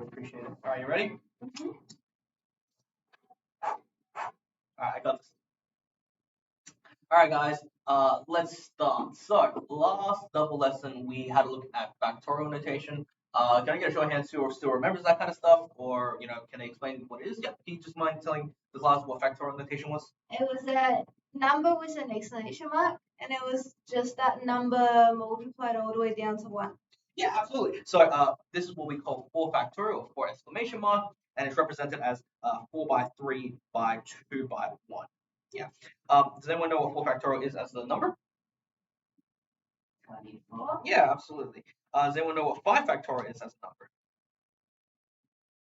Really appreciate it. All right, you ready? Mm-hmm. All right, I got this. All right, guys. Let's start. So, last double lesson, we had a look at factorial notation. Can I get a show of hands who still remembers that kind of stuff, or can I explain what it is? Yeah. Can you just mind telling the class what factorial notation was? It was a number with an exclamation mark, and it was just that number multiplied all the way down to 1. Yeah, absolutely. So this is what we call 4 factorial, 4 exclamation mark, and it's represented as 4 by 3 by 2 by 1. Yeah. Does anyone know what 4 factorial is as the number? 24. Yeah, absolutely. Does anyone know what 5 factorial is as a number?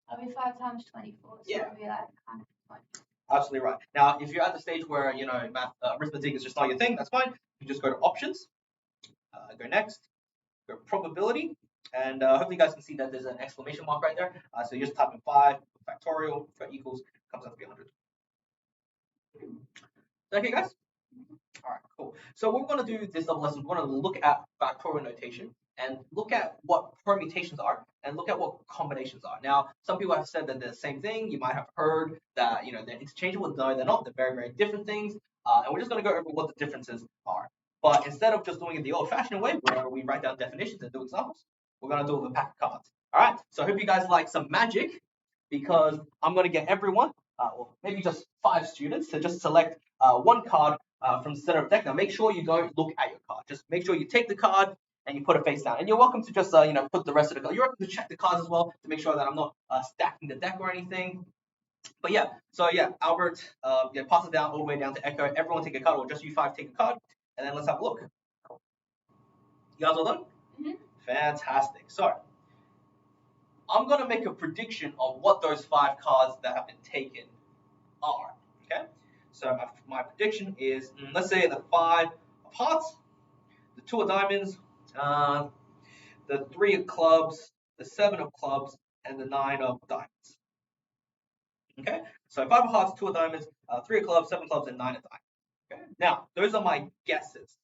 That'll be 5 times 24, so Yeah. it'll be like 120. Absolutely right. Now, if you're at the stage where math arithmetic is just not your thing, that's fine. You just go to options, go next, go probability, and hopefully you guys can see that there's an exclamation mark right there. So you just type in 5 factorial, go equals, comes out to be 100. Okay, guys? All right, cool. So what we're going to do this double lesson, we're going to look at factorial notation and look at what permutations are and look at what combinations are. Now, some people have said that they're the same thing. You might have heard that, they're interchangeable. No, they're not. They're very, very different things. And we're just going to go over what the differences are. But instead of just doing it the old-fashioned way, where we write down definitions and do examples, we're going to do it with a pack of cards. All right? So I hope you guys like some magic because I'm going to get everyone, well, maybe just 5 students to just select one card from the center of the deck. Now, make sure you don't look at your card. Just make sure you take the card and you put it face down. And you're welcome to just, put the rest of the card. You're welcome to check the cards as well to make sure that I'm not stacking the deck or anything. But yeah, so yeah, Albert, pass it down all the way down to Echo. Everyone take a card, or just you 5 take a card, and then let's have a look. You guys all done? Mm-hmm. Fantastic. So I'm gonna make a prediction of what those 5 cards that have been taken are. Okay. So my prediction is, let's say the 5 of hearts, the 2 of diamonds, the 3 of clubs, the 7 of clubs, and the 9 of diamonds. Okay, so 5 of hearts, 2 of diamonds, 3 of clubs, 7 of clubs, and 9 of diamonds. Okay, now those are my guesses.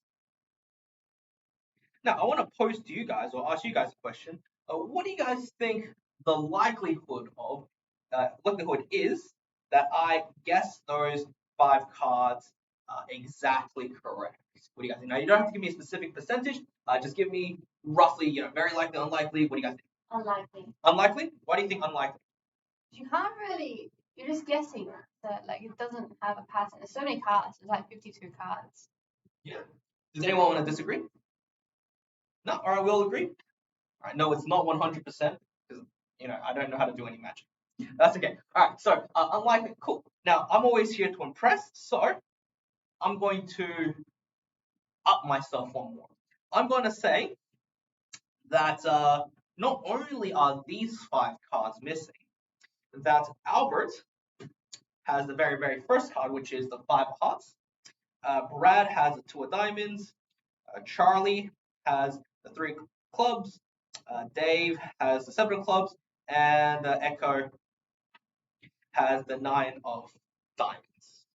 Now I want to pose to you guys or ask you guys a question. What do you guys think the likelihood is that I guess those 5 cards exactly correct? What do you guys think? Now you don't have to give me a specific percentage. Just give me roughly, very likely, unlikely. What do you guys think? Unlikely. Unlikely? Why do you think unlikely? You can't really. You're just guessing that it doesn't have a pattern. There's so many cards. There's like 52 cards. Yeah. Does anyone want to disagree? No. All right, we all agree. All right. No, it's not 100% because I don't know how to do any magic. That's okay. All right. So unlikely. Cool. Now I'm always here to impress. So I'm going to up myself one more. I'm going to say that not only are these 5 cards missing, that Albert has the very, very first card, which is the 5 of hearts. Brad has the 2 of diamonds. Charlie has the 3 of clubs. Dave has the 7 of clubs. And Echo has the 9 of diamonds.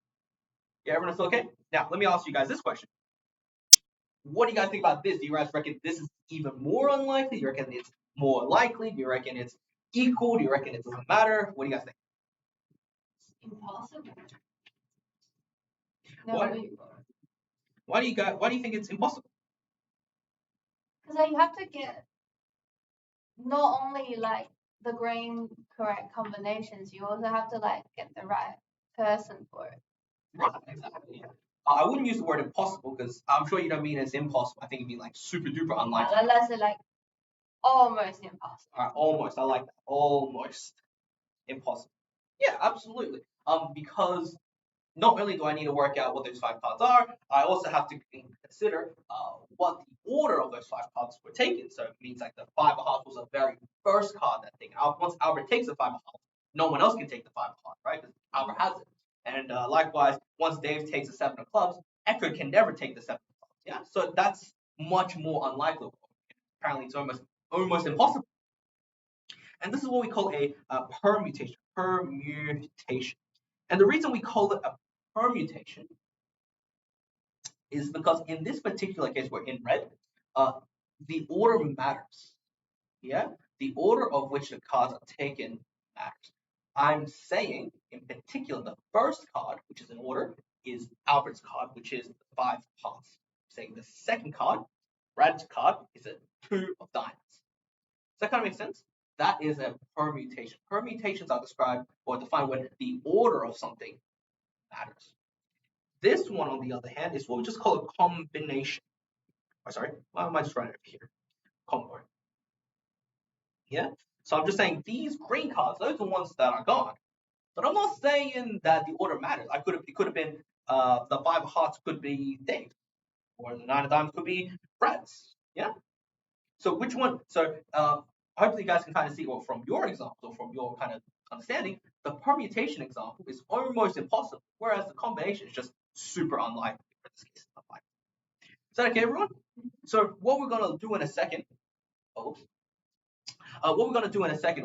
Yeah, everyone's still okay? Now, let me ask you guys this question. What do you guys think about this? Do you guys reckon this is even more unlikely? Do you reckon it's more likely? Do you reckon it's equal? Do you reckon it doesn't matter? What do you guys think? Impossible. No. Why do you think it's impossible? Because you have to get not only the grain correct combinations, you also have to get the right person for it. Right, exactly. Yeah. I wouldn't use the word impossible because I'm sure you don't mean it's impossible. I think it'd be super duper unlikely. Let's say almost impossible. All right, almost. I like that. Almost impossible. Yeah, absolutely. Because not only do I need to work out what those 5 cards are, I also have to consider what the order of those 5 cards were taken. So it means the 5 of hearts was the very first card that's taken. Once Albert takes the 5 of hearts, no one else can take the 5 of hearts, right? Because Albert has it. And likewise, once Dave takes the 7 of clubs, Echo can never take the 7 of clubs. Yeah, so that's much more unlikely. Apparently, it's almost impossible. And this is what we call a permutation. Permutation. And the reason we call it a permutation is because in this particular case, we're in red, the order matters. Yeah, the order of which the cards are taken matters. I'm saying, in particular, the first card, which is in order, is Albert's card, which is the 5 of hearts. Saying the second card, Brad's card, is a 2 of diamonds. Does that kind of make sense? That is a permutation. Permutations are described or defined when the order of something matters. This one, on the other hand, is what we just call a combination. Oh, sorry, why am I just writing over here? Combo. Yeah. So I'm just saying these green cards, those are the ones that are gone. But I'm not saying that the order matters. It could have been the 5 of hearts could be Dave, or the 9 of diamonds could be Brad's. Yeah. So which one? So hopefully you guys can kind of see, well, from your example, or from your kind of understanding, the permutation example is almost impossible, whereas the combination is just super unlikely for this case. Is that okay, everyone? So what we're gonna do in a second,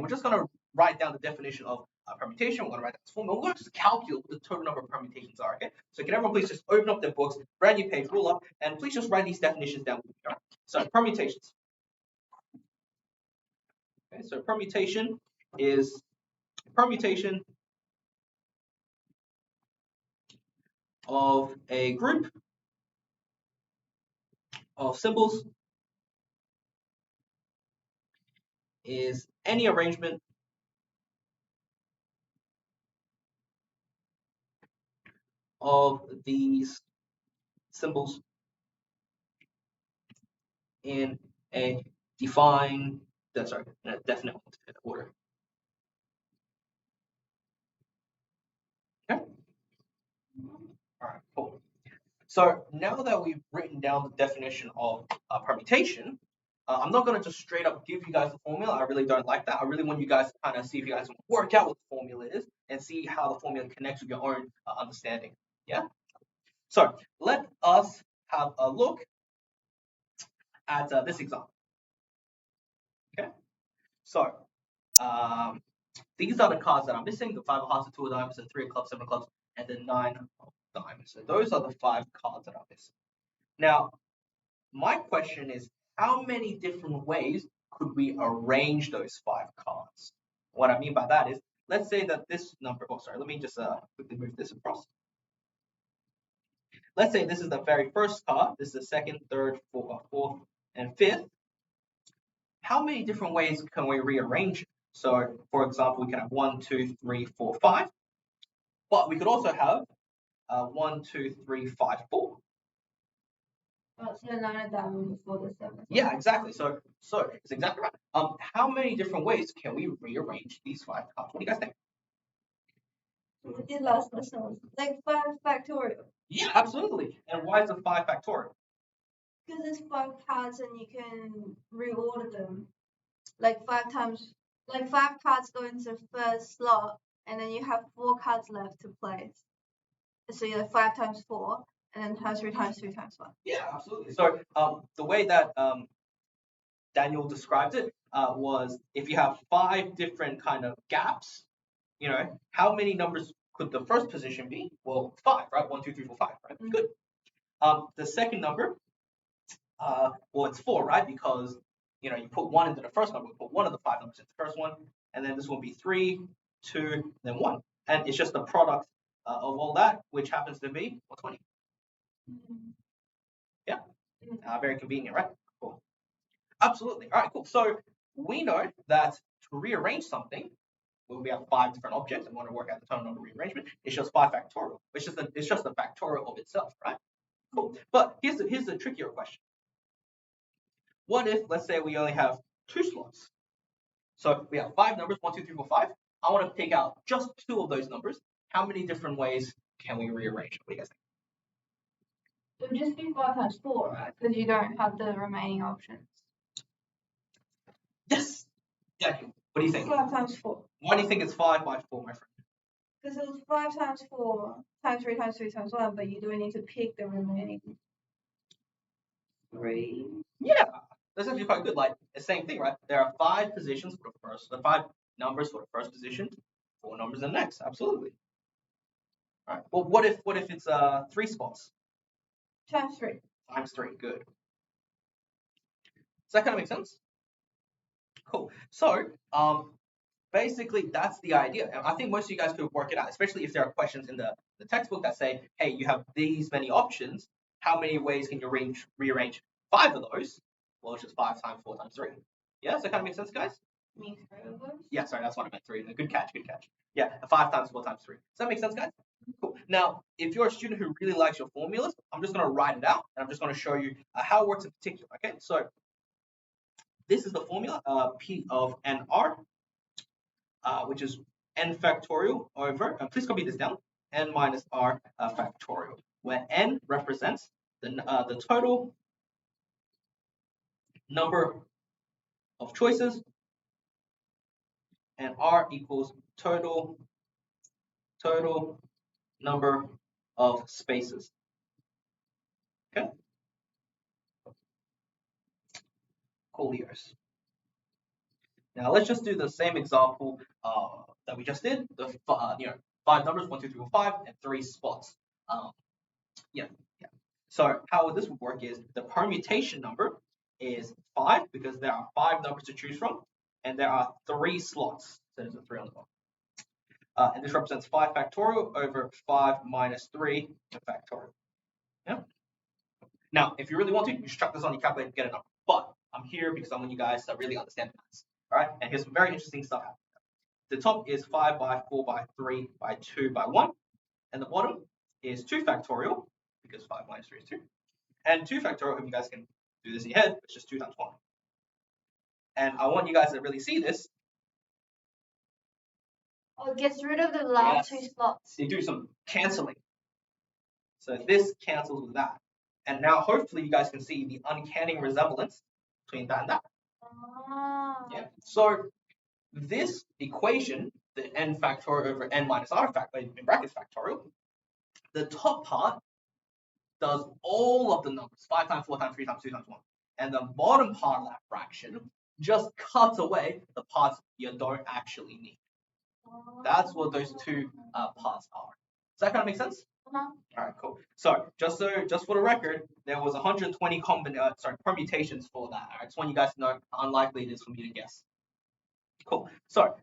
we're just gonna write down the definition of permutation. We're gonna write down this formula. We're gonna just calculate what the total number of permutations are. Okay. So can everyone please just open up their books, brand new page, roll up, and please just write these definitions down. All right? So permutations. Okay. So permutation is permutation of a group of symbols is any arrangement of these symbols in a defined, in a definite order. Okay. All right. Cool. So now that we've written down the definition of permutation, I'm not going to just straight up give you guys the formula. I really don't like that. I really want you guys to kind of see if you guys want to work out what the formula is and see how the formula connects with your own understanding. Yeah. So let us have a look at this example. Okay. So these are the cards that I'm missing: the 5 of hearts, the 2 of diamonds, the 3 of clubs, 7 of clubs, and the 9 of diamonds. So those are the 5 cards that I'm missing. Now, my question is, how many different ways could we arrange those 5 cards? What I mean by that is, let's say that this number, let me just quickly move this across. Let's say this is the very first card, this is the second, third, fourth, and fifth. How many different ways can we rearrange it? So, for example, we can have 1, 2, 3, 4, 5, but we could also have 1, 2, 3, 5, 4. Oh, so the 9 of diamonds before the 7. Yeah, exactly. So it's exactly right. How many different ways can we rearrange these 5 cards? What do you guys think? We did last lesson, like 5 factorial. Yeah, absolutely. And why is it 5 factorial? Because it's 5 cards and you can reorder them. Like 5 times, like 5 cards go into the first slot, and then you have 4 cards left to play. So you have 5 times 4, and then times 3 times 3 times 1. Yeah, absolutely. So the way that Daniel described it was, if you have 5 different kind of gaps, how many numbers could the first position be? Well, 5, right? 1, 2, 3, 4, 5, right? Mm-hmm. Good. The second number, well, it's 4, right? Because you put 1 into the first number, put one of the 5 numbers into the first one, and then this will be 3, 2, then 1, and it's just the product of all that, which happens to be 120. Mm-hmm. Yeah, very convenient, right? Cool. Absolutely. All right, cool. So we know that to rearrange something, when we have 5 different objects and want to work out the total number rearrangement, it's just 5 factorial. It's just the factorial of itself, right? Cool. But here's the trickier question. What if, let's say, we only have 2 slots? So we have 5 numbers, 1, 2, 3, 4, 5. I want to pick out just 2 of those numbers. How many different ways can we rearrange? What do you guys think? It would just be 5 times 4, right? Because you don't have the remaining options. Yes. Yeah. What do you think? 5 times 4. Why do you think it's 5 by 4, my friend? Because it was 5 times 4 times 3 times 3 times 1, but you do need to pick the remaining 3. Yeah, that's actually quite good. Like the same thing, right? There are 5 positions for the 5 numbers for the first position, 4 numbers in the next. Absolutely. All right. Well, what if it's 3 spots? Times 3. Times 3. Good. Does that kind of make sense? Cool. So, basically that's the idea. And I think most of you guys could work it out, especially if there are questions in the textbook that say, hey, you have these many options. How many ways can you rearrange 5 of those? Well, it's just 5 times 4 times 3. Yeah, so that kind of makes sense, guys? Me three of those? Yeah, sorry, that's what I meant. 3. Good catch, good catch. Yeah, 5 times 4 times 3. Does that make sense, guys? Cool. Now, if you're a student who really likes your formulas, I'm just going to write it out, and I'm just going to show you how it works in particular. Okay, so this is the formula, P of NR, which is n factorial over, please copy this down, n minus r factorial, where n represents the total number of choices, and r equals total number of spaces. Okay, cool years. Now let's just do the same example that we just did. The 5 numbers, 1, 2, 3, 4, 5, and 3 spots. Yeah, yeah. So how this would work is the permutation number is 5 because there are 5 numbers to choose from, and there are 3 slots. So there's a 3 on the bottom. And this represents 5 factorial over 5 minus 3 factorial. Yeah. Now, if you really want to, you just chuck this on your calculator and get a number. But I'm here because I want you guys to really understand maths. All right. And here's some very interesting stuff happening. The top is 5 by 4 by 3 by 2 by 1. And the bottom is 2 factorial, because 5 minus 3 is 2. And 2 factorial, if you guys can do this in your head, it's just 2 times 1. And I want you guys to really see this. Oh, it gets rid of the last 2 slots. So you do some canceling. So this cancels with that. And now hopefully you guys can see the uncanny resemblance between that and that. Yeah. So this equation, the n factorial over n minus r factorial, in brackets factorial, the top part does all of the numbers, 5 times, 4 times, 3 times, 2 times 1. And the bottom part of that fraction just cuts away the parts you don't actually need. That's what those 2 parts are. Does that kind of make sense? All right, cool. So just for the record, there was 120 permutations for that. All right, just want you guys to know how unlikely it is for me to guess. Cool. So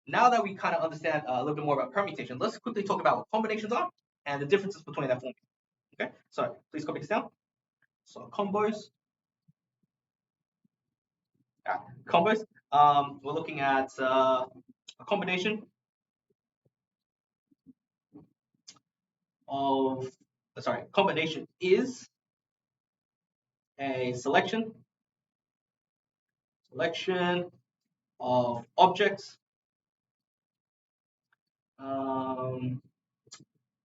now that we kind of understand a little bit more about permutation, let's quickly talk about what combinations are and the differences between that formula. Okay, so please copy this down. So combos. Combos. We're looking at a combination of, combination is a selection of objects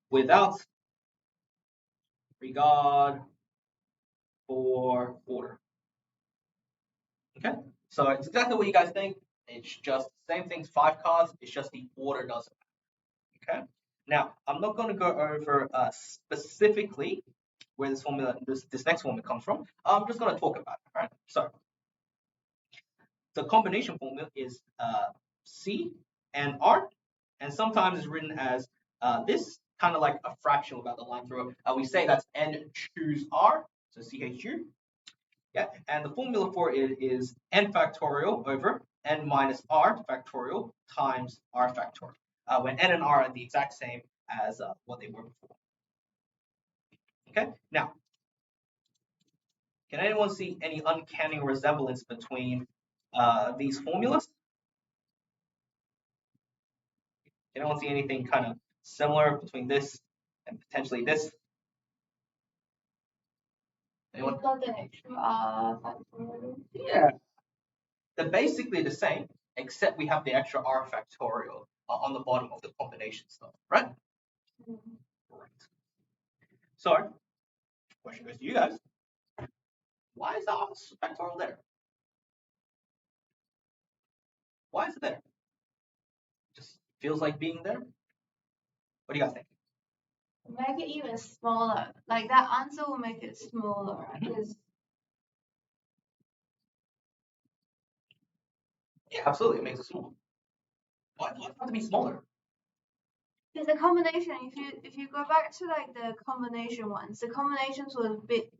without regard for order. Okay, so it's exactly what you guys think. It's just the same things, 5 cards. It's just the order doesn't matter. Okay. Now I'm not going to go over specifically where this formula, this next formula comes from. I'm just going to talk about it. All right. So the combination formula is C and R, and sometimes it's written as this, kind of like a fraction without the line through it. We say that's n choose R, so CHU. Yeah, and the formula for it is n factorial over n minus r factorial times r factorial, when n and r are the exact same as what they were before. Okay, now, can anyone see any uncanny resemblance between these formulas? Can anyone see anything kind of similar between this and potentially this? Anyone? It's not the extra factorial. Yeah, they're basically the same, except we have the extra r factorial on the bottom of the combination stuff, right? Mm-hmm. Right. So, question goes to you guys. Why is the r factorial there? Why is it there? Just feels like being there. What do you guys think? Make it even smaller. Like that answer will make it smaller, because yeah, absolutely, it makes it smaller. Why does it have to be smaller? Because the combination, if you go back to like the combination ones, the combinations were a bit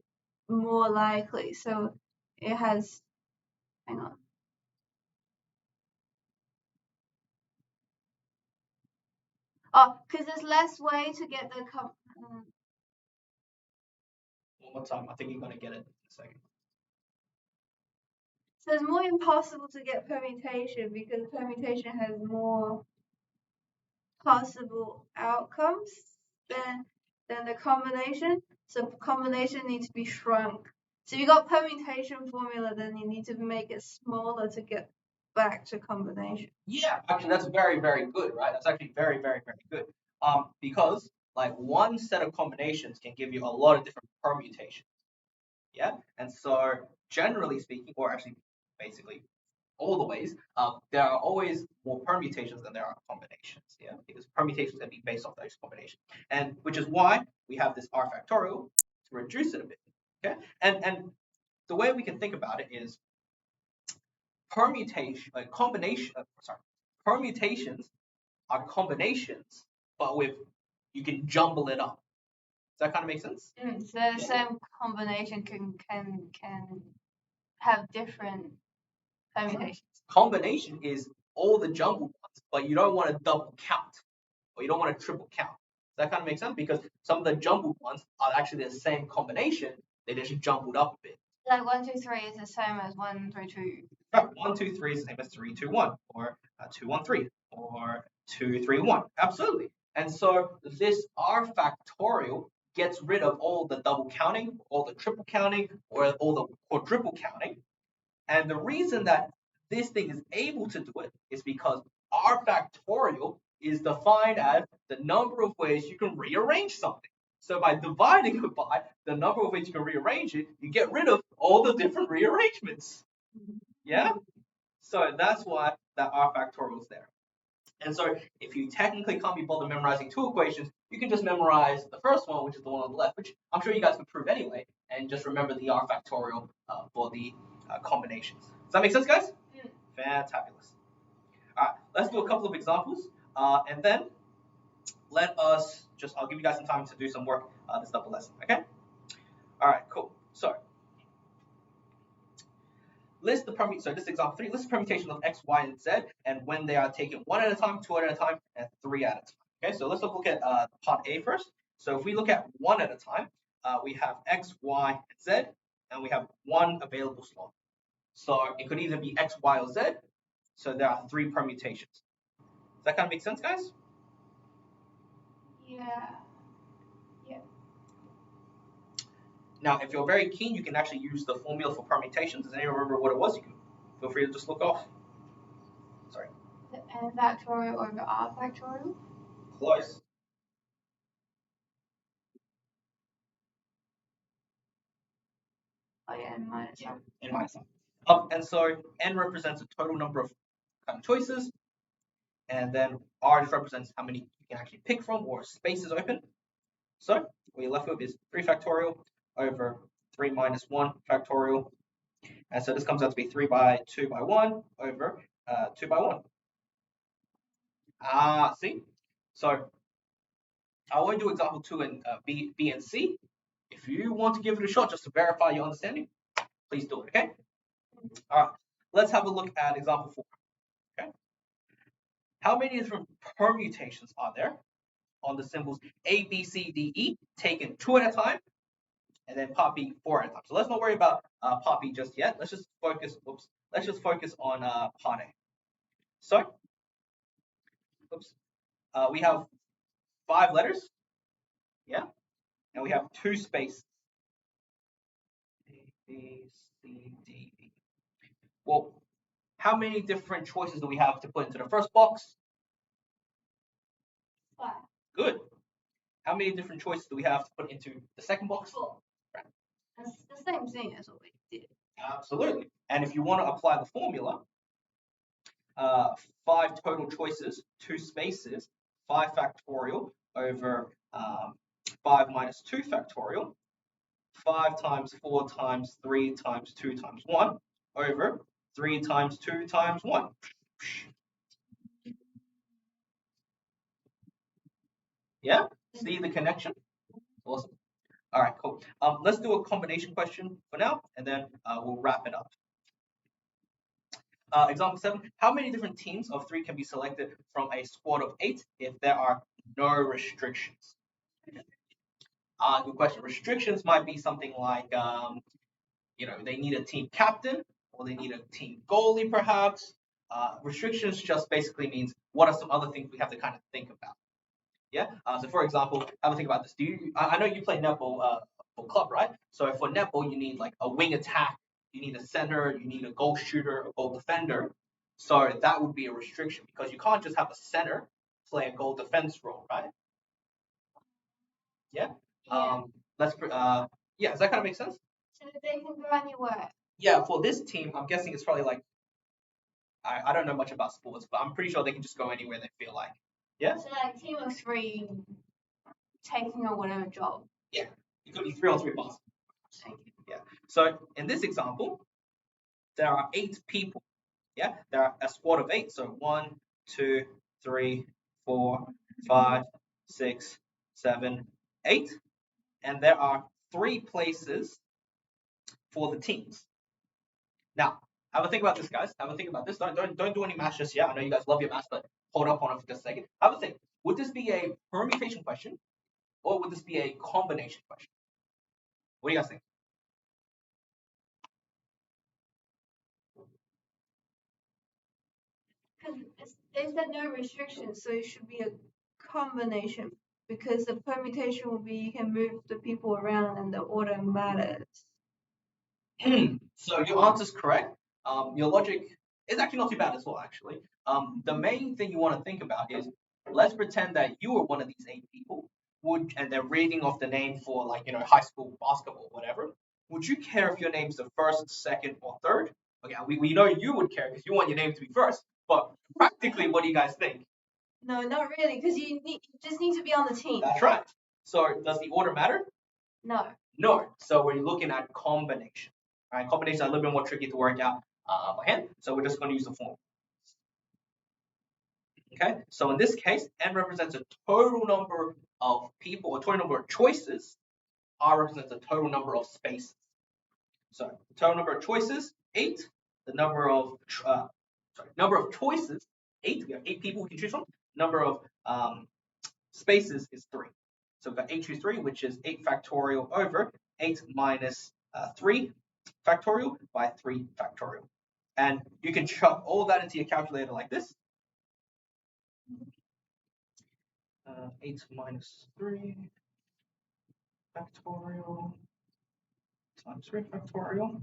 more likely. So it has, hang on. Oh, because there's less way to get the One more time. I think you're gonna get it in a second. so it's more impossible to get permutation because permutation has more possible outcomes than the combination. So combination needs to be shrunk. So if you got permutation formula, then you need to make it smaller to get back to combination. Yeah, actually, that's very, very good, right? That's actually very, very, very good. Because like one set of combinations can give you a lot of different permutations. Yeah, and so generally speaking, or actually, basically all the ways, there are always more permutations than there are combinations. Yeah, because permutations can be based off those combinations, and which is why we have this r factorial to reduce it a bit. Okay, and the way we can think about it is permutation, combination. Sorry, permutations are combinations, but with you can jumble it up. Does that kind of make sense? So the same combination can have different permutations. Combination is all the jumbled ones, but you don't want to double count, or you don't want to triple count. Does that kind of make sense? Because some of the jumbled ones are actually the same combination, they just jumbled up a bit. Like 1, 2, 3 is the same as 1, 3, 2. Right, 1, 2, 3 is the same as 3, 2, 1, or 2, 1, 3, or 2, 3, 1. Absolutely. And so this r factorial gets rid of all the double counting, all the triple counting, or all the quadruple counting. And the reason that this thing is able to do it is because r factorial is defined as the number of ways you can rearrange something. So by dividing it by the number of ways you can rearrange it, you get rid of all the different rearrangements. Yeah? So that's why that r factorial is there. And so if you technically can't be bothered memorizing two equations, you can just memorize the first one, which is the one on the left, which I'm sure you guys can prove anyway, and just remember the r factorial for the combinations. Does that make sense, guys? Fantabulous. All right, let's do a couple of examples, and then I'll give you guys some time to do some work this double lesson, okay? All right, cool. So list the so this is example 3, list the permutation of x, y, and z, and when they are taken one at a time, two at a time, and three at a time. Okay, so let's look at part A first. So if we look at one at a time, we have x, y, and z, and we have one available slot. So it could either be x, y, or z. So there are three permutations. Does that kind of make sense, guys? Yeah. Now, if you're very keen, you can actually use the formula for permutations. Does anyone remember what it was? You can feel free to just look off. Sorry. The n factorial over r factorial? Close. Oh yeah, n minus r. N minus r. And so n represents a total number of choices, and then r just represents how many you can actually pick from or space is open. So what you're left with is 3 factorial over 3 minus 1 factorial. And so this comes out to be 3 by 2 by 1 over 2 by 1. See? So I won't do example 2 and B and C. If you want to give it a shot just to verify your understanding, please do it, okay? All right, let's have a look at example 4, okay? How many different permutations are there on the symbols A, B, C, D, E, taken 2 at a time, and then part B 4 at a time? So let's not worry about part B just yet. Let's just focus. Let's just focus on part A. So, we have 5 letters, yeah, and we have 2 spaces. A, B, C, D, E. Well, how many different choices do we have to put into the first box? 5. Good. How many different choices do we have to put into the second box? 4. Right. That's the same thing as what we did. Absolutely. And if you want to apply the formula, 5 total choices, 2 spaces, 5 factorial over 5 minus 2 factorial, 5 times 4 times 3 times 2 times 1 over 3 times 2 times 1. Yeah? See the connection? Awesome. All right, cool. Let's do a combination question for now, and then we'll wrap it up. Example 7, how many different teams of 3 can be selected from a squad of 8 if there are No restrictions. Good question. Restrictions might be something like, they need a team captain or they need a team goalie, perhaps. Restrictions just basically means what are some other things we have to kind of think about. Yeah. So for example, have a think about this. I know you play netball for club, right? So for netball, you need like a wing attack, you need a center, you need a goal shooter, a goal defender. So that would be a restriction because you can't just have a center play a goal defense role, right? Yeah. Let's yeah. Does that kind of make sense? So they can go anywhere. Yeah. For this team, I'm guessing it's probably like I don't know much about sports, but I'm pretty sure they can just go anywhere they feel like. Yeah. So like team of three taking on whatever job. Yeah. It could be 3-on-3 basketball. Yeah. So in this example, there are 8 people. Yeah. There are a squad of 8. So 1, 2, 3, 4, 5, 6, 7, 8, and there are 3 places for the teams. Now, have a think about this, guys. Have a think about this. Don't do any math just yet. I know you guys love your math, but hold up on it for just a second. Have a think. Would this be a permutation question, or would this be a combination question? What do you guys think? Because they said no restrictions, so it should be a combination. Because the permutation will be you can move the people around and the order matters. So your answer is correct. Your logic is actually not too bad as well, actually. The main thing you want to think about is let's pretend that you were one of these 8 people, and they're reading off the name for like high school basketball, whatever. Would you care if your name's the first, second, or third? Okay, we know you would care because you want your name to be first. But practically, what do you guys think? No, not really, because you just need to be on the team. That's right. So does the order matter? No. No. So we're looking at combination. All right, combinations are a little bit more tricky to work out by hand, so we're just going to use the form. Okay, so in this case, n represents a total number of people, a total number of choices. R represents the total number of spaces. So the total number of choices, 8. The number of choices, 8. We have 8 people we can choose from. Number of spaces is 3. So we've got 8 choose 3, which is 8 factorial over 8 minus 3 factorial by 3 factorial. And you can chuck all that into your calculator like this. 8 minus 3 factorial times 3 factorial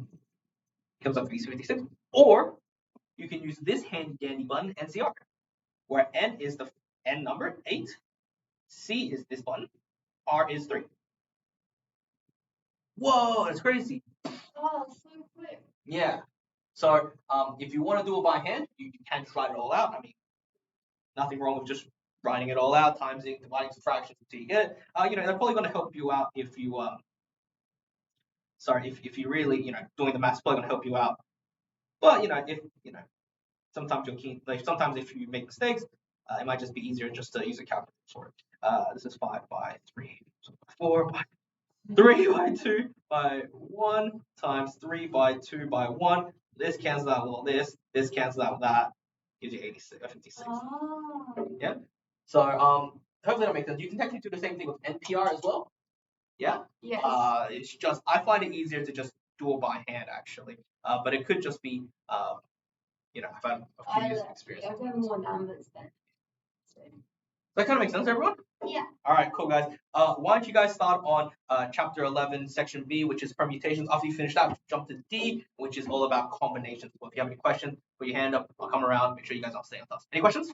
comes up to be 56. Or you can use this handy dandy button, NCR, where n is the n number, 8, c is this button, r is 3. Whoa, that's crazy. Oh, so quick. Yeah. So if you want to do it by hand, you can just write it all out. I mean, nothing wrong with just writing it all out, timesing, dividing some fractions until you get it. They're probably going to help you out if you if you really doing the math's probably going to help you out. But if sometimes you're keen, like sometimes if you make mistakes, it might just be easier just to use a calculator for it. This is 5 by 3, so 4 by 3 by 2 by 1 times 3 by 2 by 1. This cancels out with this cancels out with that. Gives you 56. Oh. Yeah. So hopefully that makes sense. You can technically do the same thing with NPR as well. Yeah. Yes. It's just I find it easier to just do it by hand actually. But it could just be I've had a few years of experience. I've got more numbers then. That kind of makes sense, everyone? Yeah. All right, cool, guys. Why don't you guys start on chapter 11, section B, which is permutations. After you finish that, jump to D, which is all about combinations. So if you have any questions, put your hand up. I'll come around. Make sure you guys all stay with us. Any questions?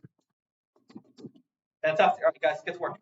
Fantastic. All right, guys, get to work.